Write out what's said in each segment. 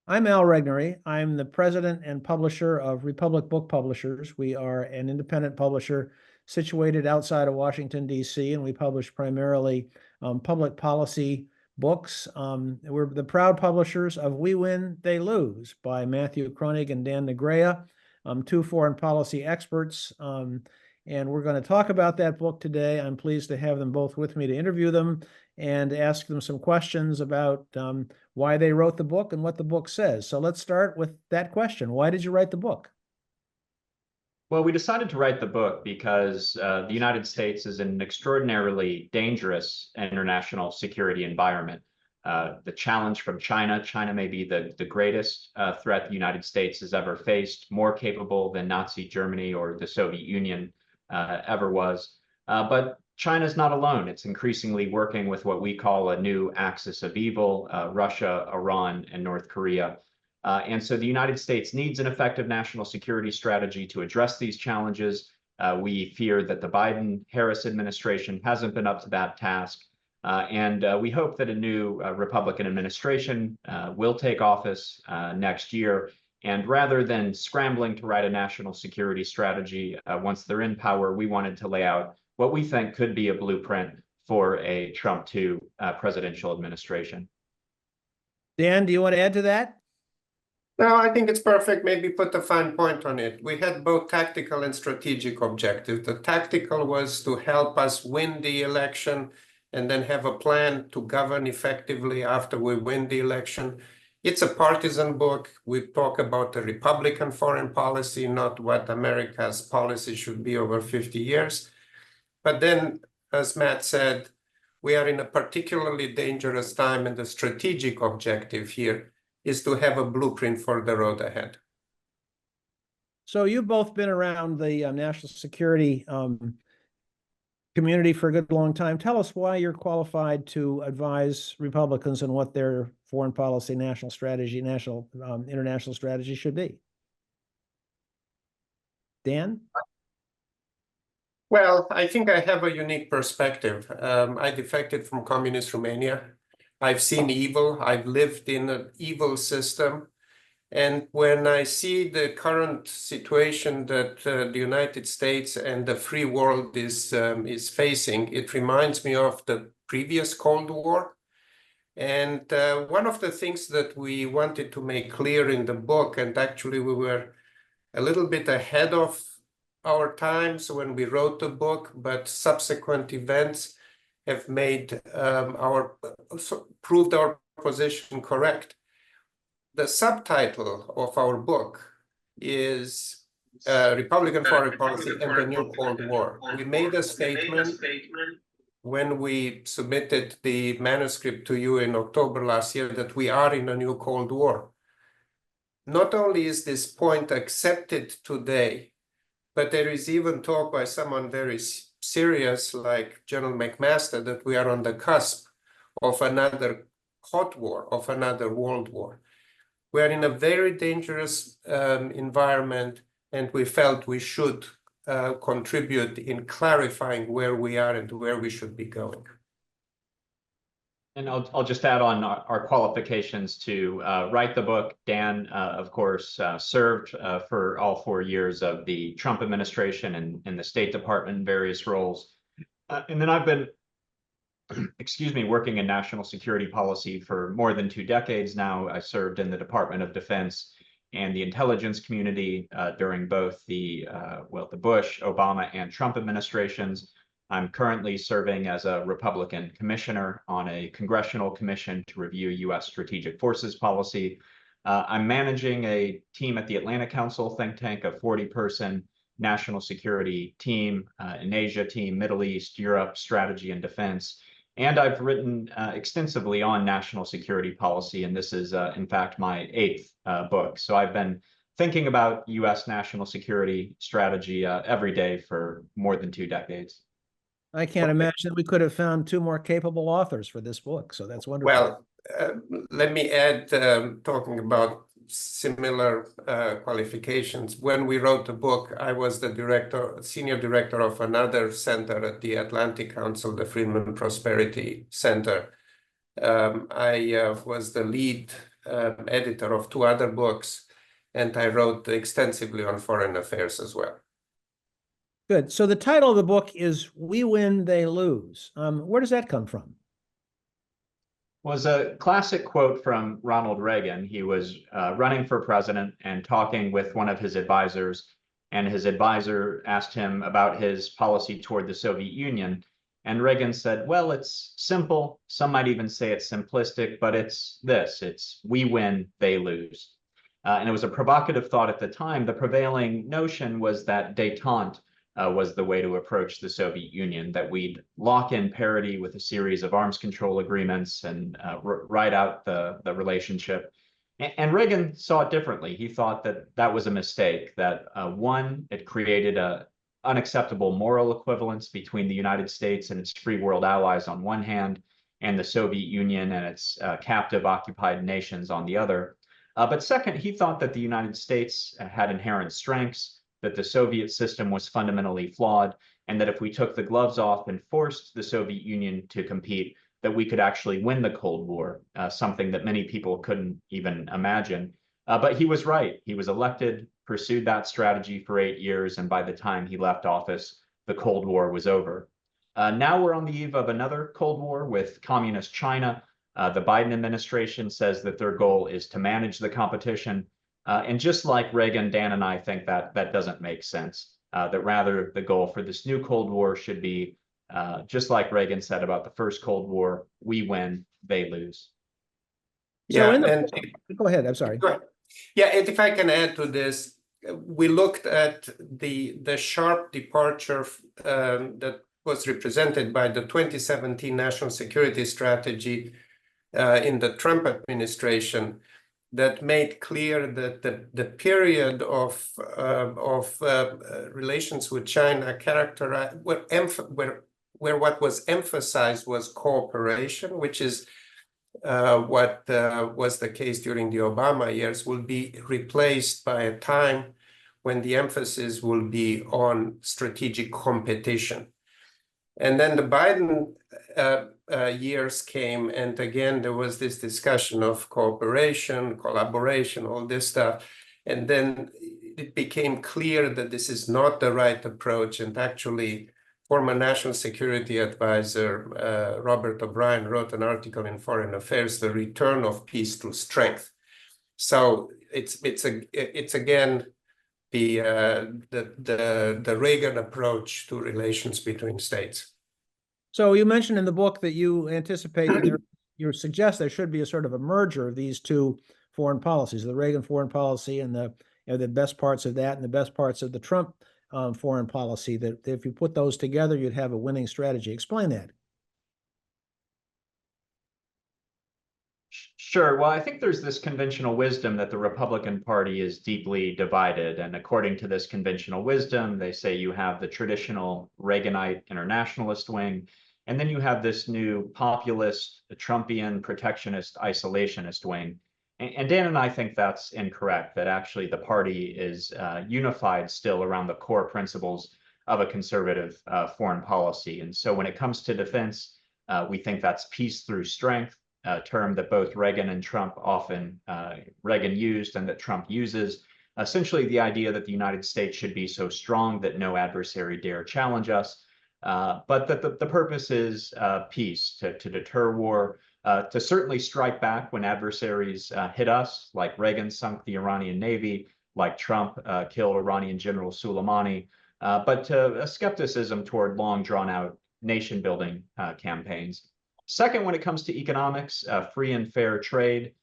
I'm Al Regnery. I'm the president and publisher of Republic Book Publishers. We are an independent publisher situated outside of Washington, D.C., and we publish primarily public policy books. We're the proud publishers of We Win, They Lose by Matthew Kroenig and Dan Negrea, two foreign policy experts. And we're going to talk about that book today. I'm pleased to have them both with me to interview them and ask them some questions about why they wrote the book and what the book says. So let's start with that question. Why did you write the book? Well, we decided to write the book because the United States is in an extraordinarily dangerous international security environment. The challenge from China may be the greatest threat the United States has ever faced, more capable than Nazi Germany or the Soviet Union ever was. But China's not alone. It's increasingly working with what we call a new axis of evil, Russia, Iran, and North Korea. And so the United States needs an effective national security strategy to address these challenges. We fear that the Biden-Harris administration hasn't been up to that task. And we hope that a new Republican administration will take office next year. And rather than scrambling to write a national security strategy once they're in power, we wanted to lay out what we think could be a blueprint for a Trump II presidential administration. Dan, do you want to add to that? No, I think it's perfect. Maybe put a fine point on it. We had both tactical and strategic objectives. The tactical was to help us win the election and then have a plan to govern effectively after we win the election. It's a partisan book. We talk about the Republican foreign policy, not what America's policy should be over 50 years. But then, as Matt said, we are in a particularly dangerous time, and the strategic objective here is to have a blueprint for the road ahead. So you've both been around the national security community for a good long time. Tell us why you're qualified to advise Republicans on what their foreign policy, national strategy, international strategy should be. Dan? Well, I think I have a unique perspective. I defected from communist Romania. I've seen evil. I've lived in an evil system. And when I see the current situation that the United States and the free world is facing, it reminds me of the previous Cold War. And one of the things that we wanted to make clear in the book, and actually we were a little bit ahead of our times when we wrote the book, but subsequent events have made proved our position correct. The subtitle of our book is Republican Foreign Policy and the New Cold War. We made a statement when we submitted the manuscript to you in October last year that we are in a new Cold War. Not only is this point accepted today, but there is even talk by someone very serious like General McMaster that we are on the cusp of another hot war, of another world war. We are in a very dangerous environment, and we felt we should contribute in clarifying where we are and where we should be going. And I'll just add on our qualifications to write the book. Dan, of course, served for all 4 years of the Trump administration and in the State Department in various roles. And then I've been, working in national security policy for more than 2 decades now. I served in the Department of Defense and the intelligence community during both the Bush, Obama, and Trump administrations. I'm currently serving as a Republican commissioner on a congressional commission to review U.S. strategic forces policy. I'm managing a team at the Atlantic Council think tank, a 40-person national security team, an Asia team, Middle East, Europe, strategy and defense. And I've written extensively on national security policy, and this is, in fact, my 8th book. So I've been thinking about U.S. national security strategy every day for more than 2 decades. I can't imagine we could have found 2 more capable authors for this book, so that's wonderful. Well, let me add, talking about similar qualifications. When we wrote the book, I was the senior director of another center at the Atlantic Council, the Freedom and Prosperity Center. I was the lead editor of 2 other books, and I wrote extensively on foreign affairs as well. Good. So the title of the book is "We Win, They Lose." Where does that come from? Was a classic quote from Ronald Reagan. He was running for president and talking with one of his advisors, and his advisor asked him about his policy toward the Soviet Union. And Reagan said, well, it's simple. Some might even say it's simplistic, but it's this. It's we win, they lose. And it was a provocative thought at the time. The prevailing notion was that détente was the way to approach the Soviet Union, that we'd lock in parity with a series of arms control agreements and ride out the relationship. And Reagan saw it differently. He thought that that was a mistake, that one, it created a unacceptable moral equivalence between the United States and its free world allies on one hand, and the Soviet Union and its captive occupied nations on the other. But second, he thought that the United States had inherent strengths, that the Soviet system was fundamentally flawed, and that if we took the gloves off and forced the Soviet Union to compete, that we could actually win the Cold War, something that many people couldn't even imagine. But he was right. He was elected, pursued that strategy for 8 years, and by the time he left office, the Cold War was over. Now we're on the eve of another Cold War with communist China. The Biden administration says that their goal is to manage the competition. And just like Reagan, Dan and I think that that doesn't make sense, that rather the goal for this new Cold War should be, just like Reagan said about the first Cold War, we win, they lose. So Yeah, go ahead, I'm sorry. Go ahead. Yeah, and if I can add to this, we looked at the sharp departure that was represented by the 2017 National Security Strategy in the Trump administration that made clear that the period of relations with China characterized where what was emphasized was cooperation, which is what was the case during the Obama years, will be replaced by a time when the emphasis will be on strategic competition. And then the Biden years came, and again, there was this discussion of cooperation, collaboration, all this stuff. And then it became clear that this is not the right approach. And actually, former National Security Advisor Robert O'Brien wrote an article in Foreign Affairs, "The Return of Peace Through Strength." So it's again the Reagan approach to relations between states. So you mentioned in the book that you anticipate that you suggest there should be a sort of a merger of these two foreign policies, the Reagan foreign policy and the best parts of that and the best parts of the Trump foreign policy, that if you put those together, you'd have a winning strategy. Explain that. Sure. Well, I think there's this conventional wisdom that the Republican Party is deeply divided. And according to this conventional wisdom, they say you have the traditional Reaganite internationalist wing, and then you have this new populist, Trumpian, protectionist, isolationist wing. And Dan and I think that's incorrect, that actually the party is unified still around the core principles of a conservative foreign policy. And so when it comes to defense, we think that's peace through strength, a term that both Reagan and Trump often, Reagan used and that Trump uses. Essentially the idea that the United States should be so strong that no adversary dare challenge us, but that the purpose is peace, to deter war, to certainly strike back when adversaries hit us, like Reagan sunk the Iranian Navy, like Trump killed Iranian General Soleimani, but to a skepticism toward long drawn out nation building campaigns. Second, when it comes to economics, free and fair trade.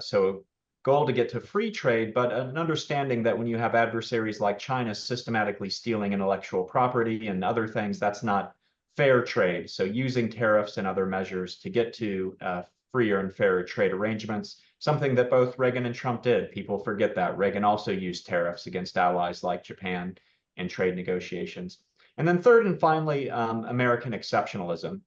So goal to get to free trade, but an understanding that when you have adversaries like China systematically stealing intellectual property and other things, that's not fair trade. So using tariffs and other measures to get to freer and fairer trade arrangements, something that both Reagan and Trump did. People forget that. Reagan also used tariffs against allies like Japan in trade negotiations. And then third and finally, American exceptionalism.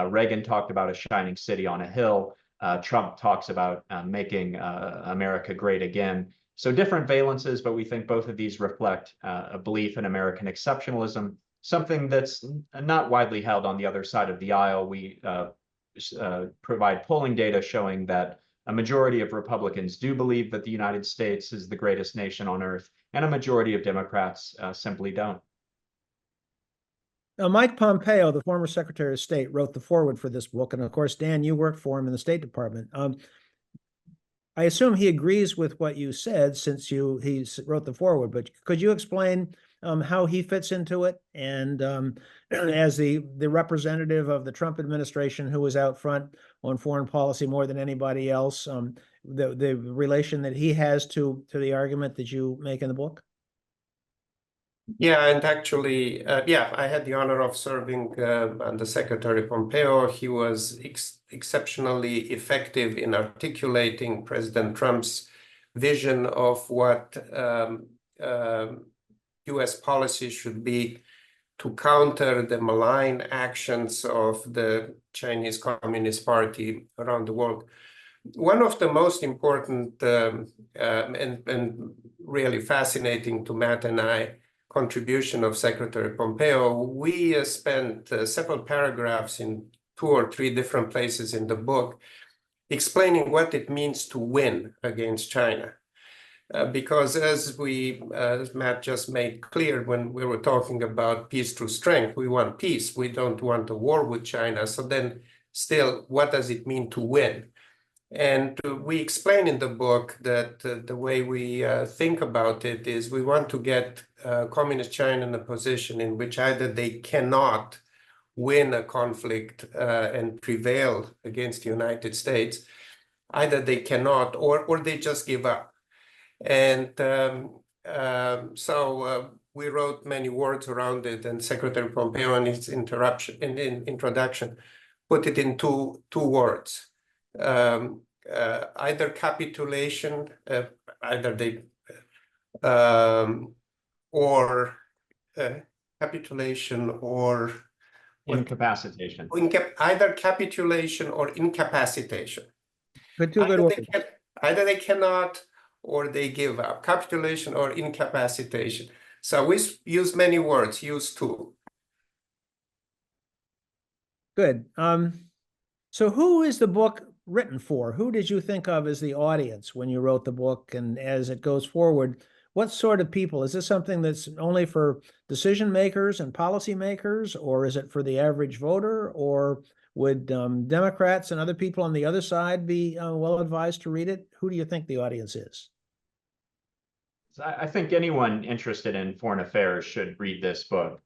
Reagan talked about a shining city on a hill. Trump talks about making America great again. So different valences, but we think both of these reflect a belief in American exceptionalism, something that's not widely held on the other side of the aisle. We provide polling data showing that A majority of Republicans do believe that the United States is the greatest nation on earth, and a majority of Democrats simply don't. Now, Mike Pompeo, the former Secretary of State, wrote the foreword for this book. And of course, Dan, you worked for him in the State Department. I assume he agrees with what you said since he wrote the foreword, but could you explain how he fits into it? And as the representative of the Trump administration who was out front on foreign policy more than anybody else, the relation that he has to the argument that you make in the book? Yeah, and actually, I had the honor of serving under Secretary Pompeo. He was exceptionally effective in articulating President Trump's vision of what U.S. policy should be to counter the malign actions of the Chinese Communist Party around the world. One of the most important and really fascinating to Matt and I contribution of Secretary Pompeo, we spent several paragraphs in 2 or 3 different places in the book explaining what it means to win against China. Because as Matt just made clear when we were talking about peace through strength, we want peace. We don't want a war with China. So then still, what does it mean to win? And we explain in the book that the way we think about it is we want to get Communist China in a position in which either they cannot win a conflict and prevail against the United States, either they cannot or they just give up. And so we wrote many words around it, and Secretary Pompeo in his introduction put it in two words. Either capitulation, or capitulation or incapacitation. Either capitulation or incapacitation. Either they cannot or they give up. Capitulation or incapacitation. So we use many words, use 2. Good. So who is the book written for? Who did you think of as the audience when you wrote the book? And as it goes forward, what sort of people? Is this something that's only for decision makers and policy makers, or is it for the average voter? Or would Democrats and other people on the other side be well advised to read it? Who do you think the audience is? I think anyone interested in foreign affairs should read this book.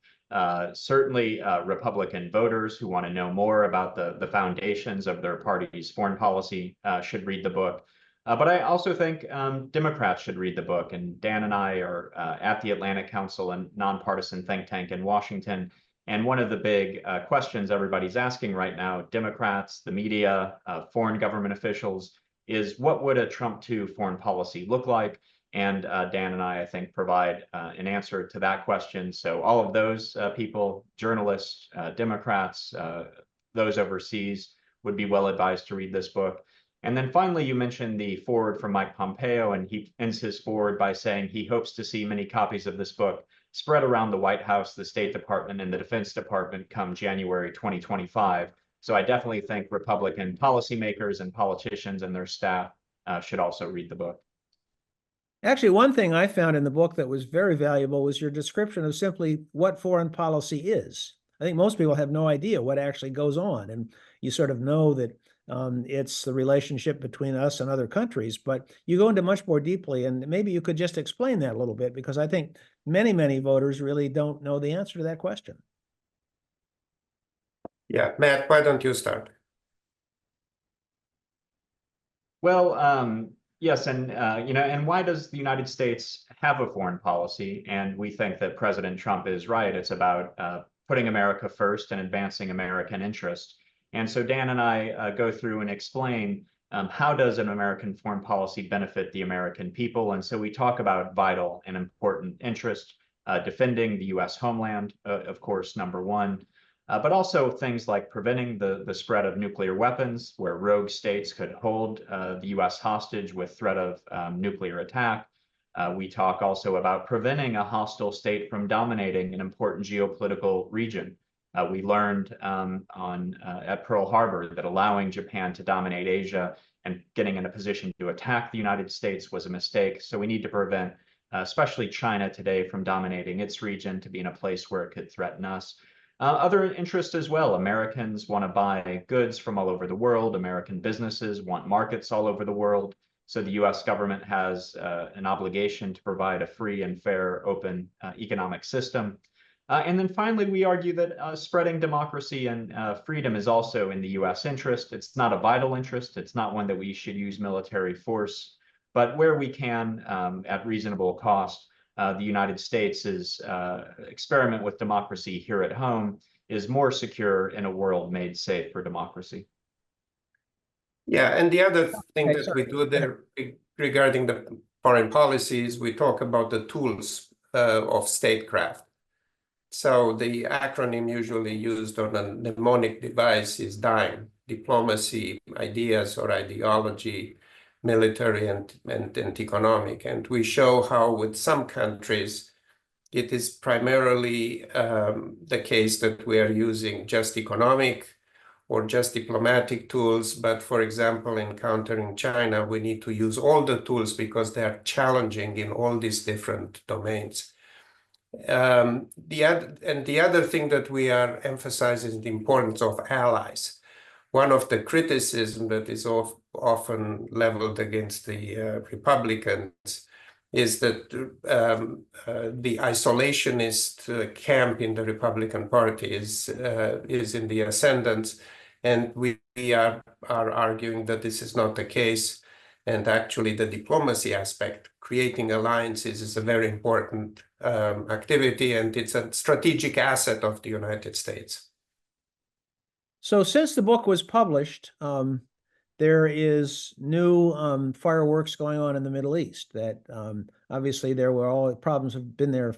Certainly Republican voters who want to know more about the foundations of their party's foreign policy should read the book. But I also think Democrats should read the book. And Dan and I are at the Atlantic Council, a nonpartisan think tank in Washington. And one of the big questions everybody's asking right now, Democrats, the media, foreign government officials, is what would a Trump 2 foreign policy look like? And Dan and I think, provide an answer to that question. So all of those people, journalists, Democrats, those overseas, would be well advised to read this book. And then finally, you mentioned the foreword from Mike Pompeo, and he ends his foreword by saying he hopes to see many copies of this book spread around the White House, the State Department, and the Defense Department come January 2025. So I definitely think Republican policymakers and politicians and their staff should also read the book. Actually, one thing I found in the book that was very valuable was your description of simply what foreign policy is. I think most people have no idea what actually goes on, and you sort of know that it's the relationship between us and other countries, but you go into much more deeply, and maybe you could just explain that a little bit, because I think many voters really don't know the answer to that question. Yeah, Matt, why don't you start? Well, yes, and and why does the United States have a foreign policy? And we think that President Trump is right. It's about putting America first and advancing American interest. And so Dan and I go through and explain how does an American foreign policy benefit the American people? And so we talk about vital and important interests, defending the U.S. homeland, of course, #1. But also things like preventing the spread of nuclear weapons, where rogue states could hold the U.S. hostage with threat of nuclear attack. We talk also about preventing a hostile state from dominating an important geopolitical region. We learned at Pearl Harbor that allowing Japan to dominate Asia and getting in a position to attack the United States was a mistake. So we need to prevent, especially China today, from dominating its region to be in a place where it could threaten us. Other interests as well. Americans want to buy goods from all over the world. American businesses want markets all over the world. So the US government has an obligation to provide a free and fair, open economic system. And then finally, we argue that spreading democracy and freedom is also in the US interest. It's not a vital interest. It's not one that we should use military force. But where we can, at reasonable cost, the United States' experiment with democracy here at home is more secure in a world made safe for democracy. Yeah, and the other thing that we do there regarding the foreign policies, we talk about the tools of statecraft. So the acronym usually used on a mnemonic device is DIME: diplomacy, ideas or ideology, military, and economic. And we show how with some countries, it is primarily the case that we are using just economic or just diplomatic tools. But for example, in countering China, we need to use all the tools because they are challenging in all these different domains. The other thing that we are emphasizing is the importance of allies. One of the criticisms that is often leveled against the Republicans is that the isolationist camp in the Republican Party is in the ascendant, and we are arguing that this is not the case. And actually, the diplomacy aspect, creating alliances, is a very important activity, and it's a strategic asset of the United States. So since the book was published, there is new fireworks going on in the Middle East that obviously there were all problems have been there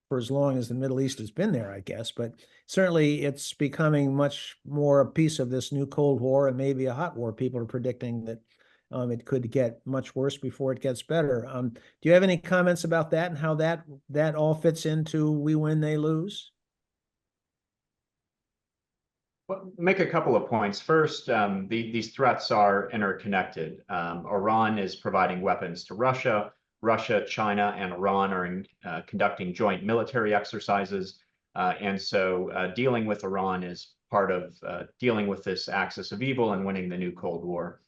for as long as the Middle East has been there, I guess, but certainly it's becoming much more a piece of this new Cold War and maybe a hot war. People are predicting that it could get much worse before it gets better. Do you have any comments about that and how that all fits into we win, they lose? Well, make a couple of points. First, these threats are interconnected. Iran is providing weapons to Russia. Russia, China, and Iran are conducting joint military exercises. And so dealing with Iran is part of dealing with this axis of evil and winning the new Cold War.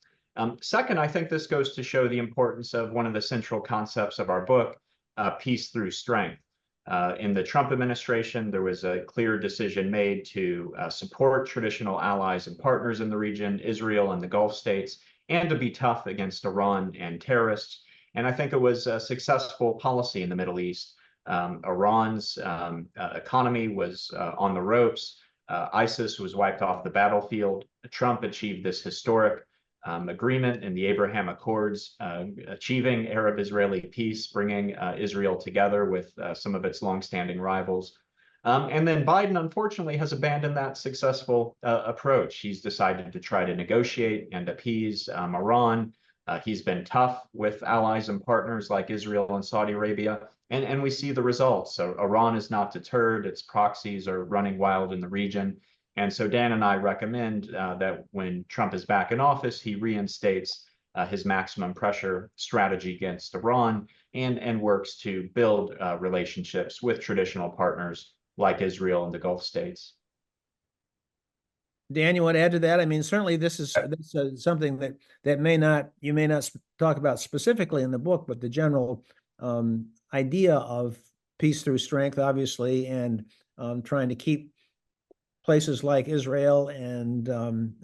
Second, I think this goes to show the importance of one of the central concepts of our book, peace through strength. In the Trump administration, there was a clear decision made to support traditional allies and partners in the region, Israel and the Gulf states, and to be tough against Iran and terrorists. And I think it was a successful policy in the Middle East. Iran's economy was on the ropes. ISIS was wiped off the battlefield. Trump achieved this historic agreement in the Abraham Accords, achieving Arab-Israeli peace, bringing Israel together with some of its longstanding rivals. And then Biden, unfortunately, has abandoned that successful approach. He's decided to try to negotiate and appease Iran. He's been tough with allies and partners like Israel and Saudi Arabia, and we see the results. So Iran is not deterred. Its proxies are running wild in the region. And so Dan and I recommend that when Trump is back in office, he reinstates his maximum pressure strategy against Iran and works to build relationships with traditional partners like Israel and the Gulf states. Dan, you want to add to that? I mean, certainly this is something that you may not talk about specifically in the book, but the general idea of peace through strength, obviously, and trying to keep places like Israel and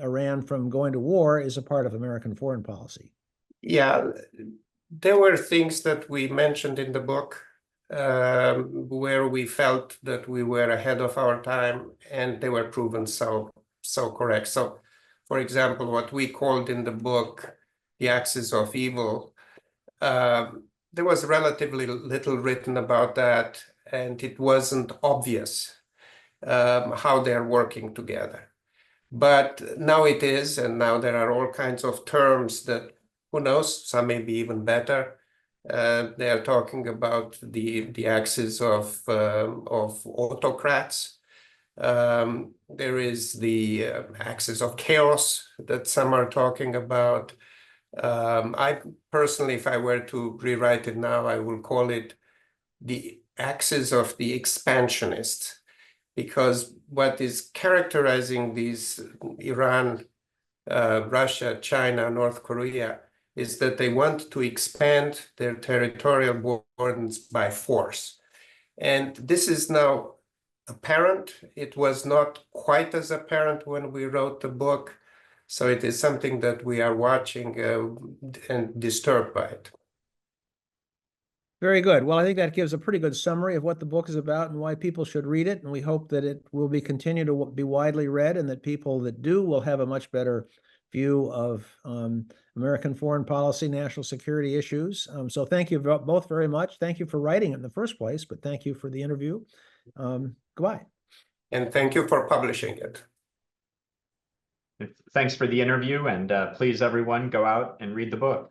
Iran from going to war is a part of American foreign policy. Yeah, there were things that we mentioned in the book where we felt that we were ahead of our time, and they were proven so correct. So, for example, what we called in the book the axis of evil, there was relatively little written about that, and it wasn't obvious how they're working together. But now it is, and now there are all kinds of terms that, who knows, some may be even better. They are talking about the axis of autocrats. There is the axis of chaos that some are talking about. I personally, if I were to rewrite it now, I will call it the axis of the expansionists, because what is characterizing these Iran, Russia, China, North Korea is that they want to expand their territorial borders by force. And this is now apparent. It was not quite as apparent when we wrote the book. So it is something that we are watching and disturbed by it. Very good. Well, I think that gives a pretty good summary of what the book is about and why people should read it. And we hope that it will be continue to be widely read, and that people that do will have a much better view of American foreign policy, national security issues. So thank you both very much. Thank you for writing it in the first place, but thank you for the interview. Goodbye. And thank you for publishing it. Thanks for the interview, and please, everyone, go out and read the book.